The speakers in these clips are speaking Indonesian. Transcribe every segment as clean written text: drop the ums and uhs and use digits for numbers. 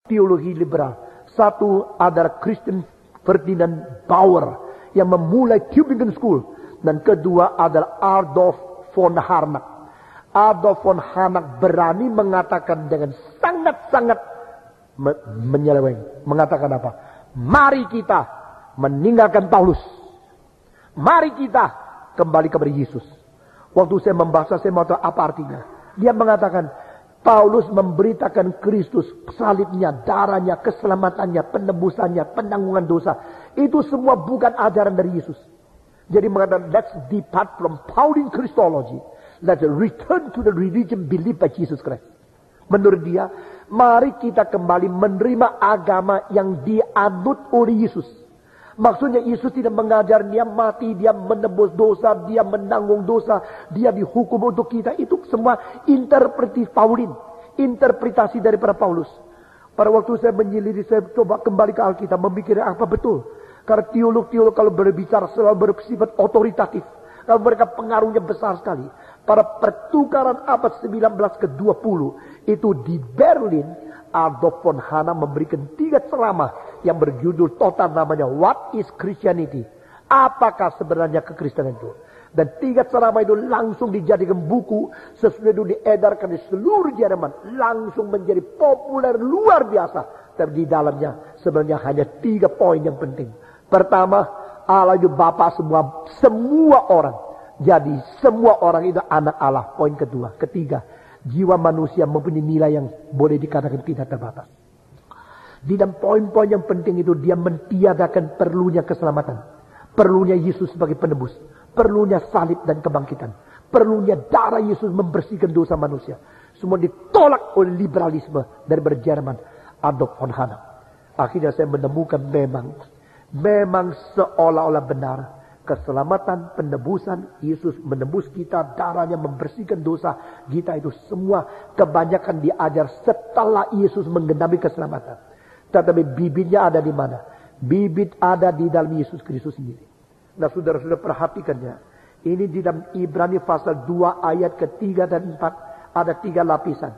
teologi liberal. Satu adalah Christian Ferdinand Bauer yang memulai Tübingen School. Dan kedua adalah Adolf von Harnack. Adolf von Harnack berani mengatakan dengan sangat-sangat menyeleweng. Mengatakan apa? Mari kita meninggalkan Paulus. Mari kita kembali kepada Yesus. Waktu saya membaca, saya mau tahu apa artinya. Dia mengatakan, Paulus memberitakan Kristus, salibnya, darahnya, keselamatannya, penebusannya, penanggungan dosa. Itu semua bukan ajaran dari Yesus. Jadi mengatakan, let's depart from Pauline Christology. Let's return to the religion believed by Jesus Christ. Menurut dia, mari kita kembali menerima agama yang dianut oleh Yesus. Maksudnya Yesus tidak mengajar dia mati, dia menebus dosa, dia menanggung dosa, dia dihukum untuk kita. Itu semua interpretasi Paulin, interpretasi daripada Paulus. Pada waktu saya menyelidiki, saya coba kembali ke Alkitab, memikirkan apa betul. Karena teolog-teolog kalau berbicara selalu bersifat otoritatif. Kalau mereka pengaruhnya besar sekali. Pada pertukaran abad 19 ke 20, itu di Berlin, Adolf von Harnack memberikan 3 ceramah yang berjudul total namanya What is Christianity? Apakah sebenarnya kekristenan itu? Dan 3 ceramah itu langsung dijadikan buku, sesudah itu diedarkan di seluruh Jerman, langsung menjadi populer luar biasa. Tapi di dalamnya sebenarnya hanya 3 poin yang penting. Pertama, Allah itu Bapa semua orang. Jadi semua orang itu anak Allah. Poin kedua. Ketiga, jiwa manusia mempunyai nilai yang boleh dikatakan tidak terbatas. Di dalam poin-poin yang penting itu dia mentiadakan perlunya keselamatan. Perlunya Yesus sebagai penebus. Perlunya salib dan kebangkitan. Perlunya darah Yesus membersihkan dosa manusia. Semua ditolak oleh liberalisme dari Jerman. Adolf von Harnack. Akhirnya saya menemukan memang seolah-olah benar. Keselamatan, penebusan, Yesus menebus kita, darahnya membersihkan dosa kita, itu semua kebanyakan diajar setelah Yesus menggenami keselamatan. Tetapi bibitnya ada di mana? Bibit ada di dalam Yesus Kristus sendiri. Nah, saudara-saudara perhatikannya. Ini di dalam Ibrani pasal 2 ayat ke-3 dan 4 ada 3 lapisan.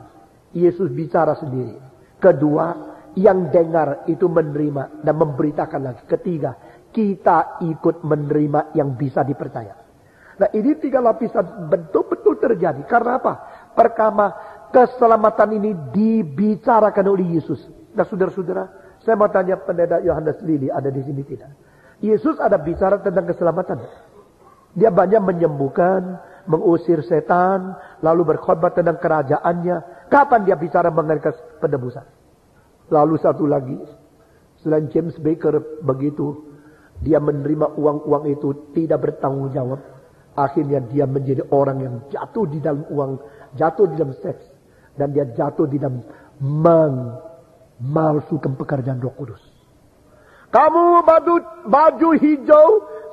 Yesus bicara sendiri. Kedua, yang dengar itu menerima dan memberitakan lagi. Ketiga, kita ikut menerima yang bisa dipercaya. Nah, ini 3 lapisan betul-betul terjadi. Karena apa? Pertama, keselamatan ini dibicarakan oleh Yesus. Nah, saudara-saudara, saya mau tanya pendeta Yohanes Lili ada di sini tidak? Yesus ada bicara tentang keselamatan. Dia banyak menyembuhkan, mengusir setan, lalu berkhotbah tentang kerajaannya. Kapan dia bicara mengenai penebusan? Lalu satu lagi, selain James Baker begitu, dia menerima uang-uang itu tidak bertanggung jawab. Akhirnya dia menjadi orang yang jatuh di dalam uang, jatuh di dalam seks. Dan dia jatuh di dalam memalsukan pekerjaan Roh Kudus. Kamu baju hijau,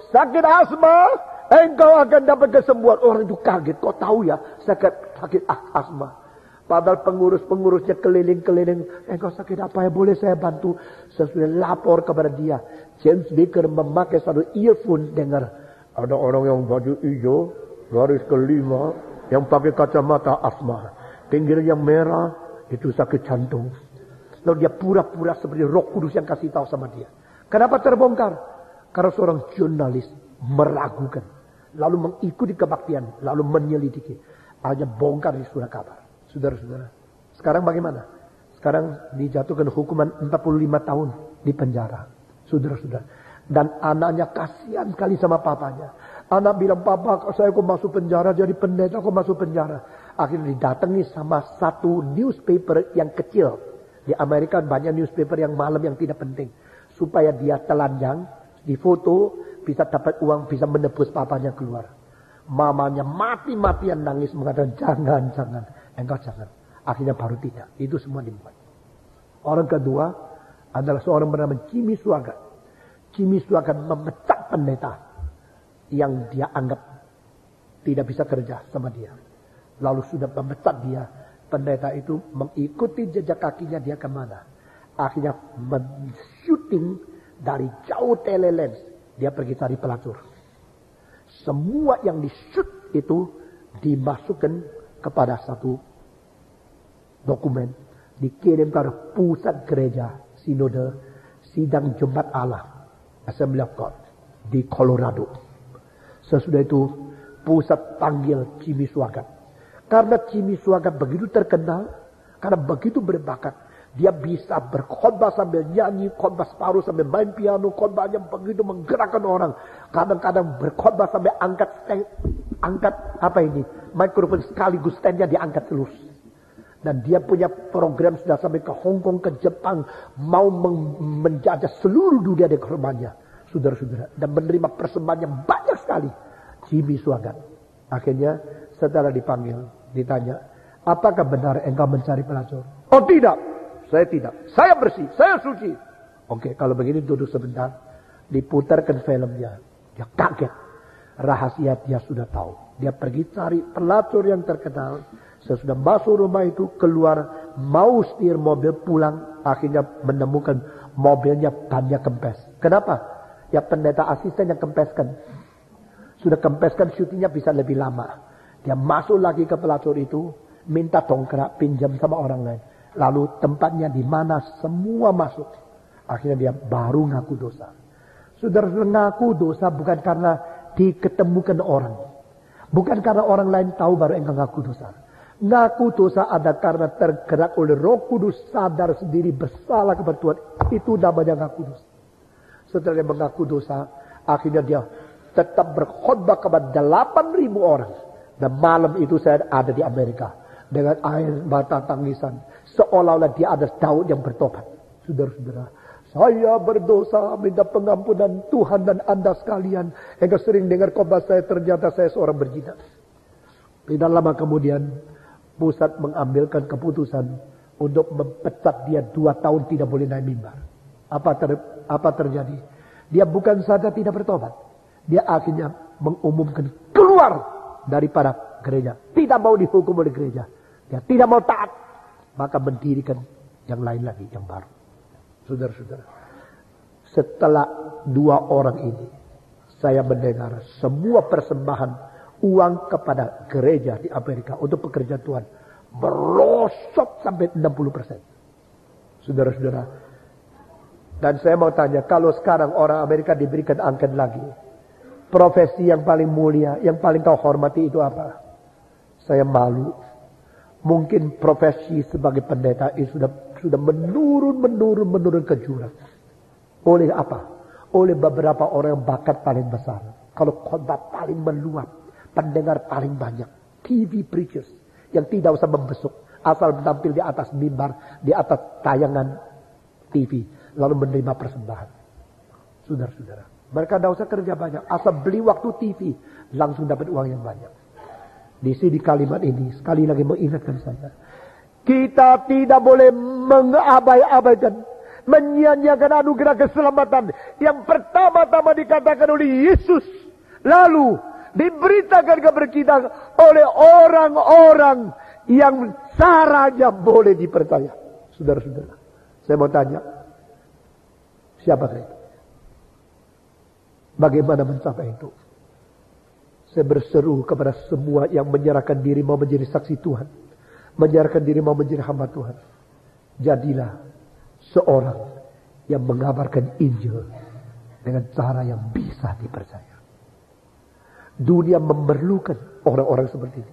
sakit asma, engkau akan dapat kesembuhan. Orang itu kaget, kok tahu ya sakit asma. Padahal pengurusnya keliling-keliling. Engkau sakit apa ya, boleh saya bantu? Sesudah lapor kepada dia. James Baker memakai satu earphone, dengar. Ada orang yang baju hijau, garis kelima, yang pakai kacamata asma. Pinggir yang merah, itu sakit jantung. Lalu dia pura-pura seperti Roh Kudus yang kasih tahu sama dia. Kenapa terbongkar? Karena seorang jurnalis meragukan. Lalu mengikuti kebaktian. Lalu menyelidiki. Hanya bongkar di surat kabar. Saudara-saudara. Sekarang bagaimana? Sekarang dijatuhkan hukuman 45 tahun di penjara. Saudara-saudara. Dan anaknya kasihan sekali sama papanya. Anak bilang, papa saya kok masuk penjara, jadi pendeta kok masuk penjara. Akhirnya didatangi sama satu newspaper yang kecil. Di Amerika banyak newspaper yang malam yang tidak penting. Supaya dia telanjang, difoto, bisa dapat uang, bisa menebus papanya keluar. Mamanya mati-matian nangis mengatakan, jangan. Engkau jangan. Akhirnya baru tidak. Itu semua dibuat. Orang kedua adalah seorang bernama Jimmy Swaggart. Jimmy Swaggart memecat pendeta yang dia anggap tidak bisa kerja sama dia. Lalu sudah memecat dia. Pendeta itu mengikuti jejak kakinya dia kemana. Akhirnya men-shooting dari jauh telelens. Dia pergi cari pelacur. Semua yang di-shoot itu dimasukkan kepada satu dokumen. dikirim ke pusat gereja sinode sidang Jemaat Allah Assembly of God di Colorado. Sesudah itu pusat panggil Jimmy Swaggart. Karena Jimmy Swaggart begitu terkenal, karena begitu berbakat, dia bisa berkhotbah sambil nyanyi, khotbah separuh sambil main piano, khotbahnya begitu menggerakkan orang. Kadang-kadang berkhotbah sampai angkat mikrofon sekaligus standnya diangkat terus. Dan dia punya program sudah sampai ke Hong Kong, ke Jepang, mau menjajah seluruh dunia di rumahnya, saudara-saudara, dan menerima persembahan yang banyak sekali. Jimmy Swaggart. Akhirnya setelah dipanggil, ditanya, apakah benar engkau mencari pelacur? Oh tidak. Saya tidak. Saya bersih. Saya suci. Oke, kalau begini duduk sebentar. Diputarkan filmnya. Dia kaget. Rahasia dia sudah tahu. Dia pergi cari pelacur yang terkenal. Sesudah masuk rumah itu, keluar. Mau setir mobil pulang. Akhirnya menemukan mobilnya bannya kempes. Kenapa? Ya pendeta asisten yang kempeskan. Sudah kempeskan, syutingnya bisa lebih lama. Dia masuk lagi ke pelacur itu. Minta dongkrak, pinjam sama orang lain. Lalu tempatnya di mana semua masuk. Akhirnya dia baru ngaku dosa. Saudara, ngaku dosa bukan karena diketemukan orang. Bukan karena orang lain tahu baru engkau ngaku dosa. Ngaku dosa ada karena tergerak oleh Roh Kudus, sadar sendiri bersalah kepada Tuhan. Itu namanya ngaku dosa. Setelah dia mengaku dosa, akhirnya dia tetap berkhotbah kepada 8.000 orang. Dan malam itu saya ada di Amerika. Dengan air mata tangisan. Seolah-olah dia ada Daud yang bertobat. Saudara-saudara, saya berdosa, minta pengampunan Tuhan dan Anda sekalian. Engkau sering dengar khotbah saya, ternyata saya seorang berzina. Tidak lama kemudian, pusat mengambilkan keputusan untuk memecat dia 2 tahun tidak boleh naik mimbar. Apa terjadi? Dia bukan saja tidak bertobat. Dia akhirnya mengumumkan keluar daripada gereja. Tidak mau dihukum oleh gereja. Dia tidak mau taat. Maka mendirikan yang lain lagi, yang baru. Saudara-saudara, setelah 2 orang ini, saya mendengar semua persembahan uang kepada gereja di Amerika untuk pekerjaan Tuhan merosot sampai 60%. Saudara-saudara, dan saya mau tanya, kalau sekarang orang Amerika diberikan angkat lagi, profesi yang paling mulia, yang paling kau hormati itu apa? Saya malu. Mungkin profesi sebagai pendeta itu sudah menurun ke jurang. Oleh apa? Oleh beberapa orang yang bakat paling besar. Kalau khotbah paling meluap, pendengar paling banyak. TV preachers yang tidak usah membesuk, asal menampil di atas mimbar, di atas tayangan TV, lalu menerima persembahan. Saudara-saudara, mereka tidak usah kerja banyak, asal beli waktu TV, langsung dapat uang yang banyak. Di sini kalimat ini sekali lagi mengingatkan saya. Kita tidak boleh mengabai-abaikan, menyia-nyiakan anugerah keselamatan yang pertama-tama dikatakan oleh Yesus. Lalu diberitakan kepada kita oleh orang-orang yang caranya boleh dipercaya. Saudara-saudara, saya mau tanya, siapa itu? Bagaimana mencapai itu? Saya berseru kepada semua yang menyerahkan diri mau menjadi saksi Tuhan. Menyerahkan diri mau menjadi hamba Tuhan. Jadilah seorang yang mengabarkan Injil dengan cara yang bisa dipercaya. Dunia memerlukan orang-orang seperti ini.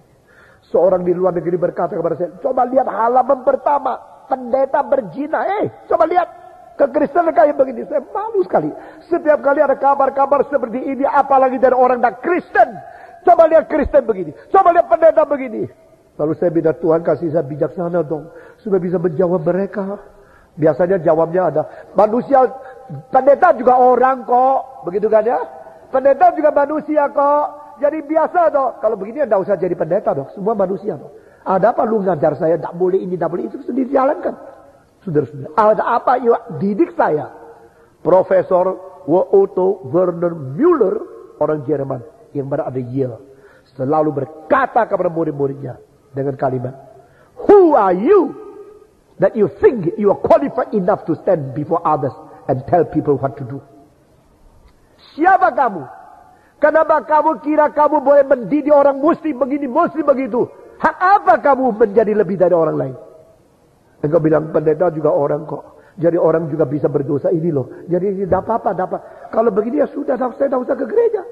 Seorang di luar negeri berkata kepada saya, coba lihat halaman pertama, pendeta berzina. Coba lihat kekristenan kayak begini. Saya malu sekali. Setiap kali ada kabar-kabar seperti ini, apalagi dari orang tak Kristen. Coba lihat Kristen begini. Coba lihat pendeta begini. Lalu saya minta Tuhan kasih saya bijaksana dong. Supaya bisa menjawab mereka. Biasanya jawabnya ada, manusia, pendeta juga orang kok. Begitu kan ya? Pendeta juga manusia kok. Jadi biasa dong. Kalau begini tidak usah jadi pendeta dong. Semua manusia dong. Ada apa lu ngajar saya? Tidak boleh ini, tidak boleh itu. Sendiri jalankan. Saudara-saudara, ada apa? Yuk, didik saya. Profesor Otto Werner Müller, orang Jerman yang berada di Yale, selalu berkata kepada murid-muridnya dengan kalimat, "Who are you that you think you are qualified enough to stand before others and tell people what to do?" Siapa kamu? Kenapa kamu kira kamu boleh mendidik orang muslim begini, muslim begitu? Hak apa kamu menjadi lebih dari orang lain? Engkau bilang pendeta juga orang kok. Jadi orang juga bisa berdosa ini loh. Jadi tidak apa-apa, dapat. Kalau begini ya sudah, saya tidak usah ke gereja.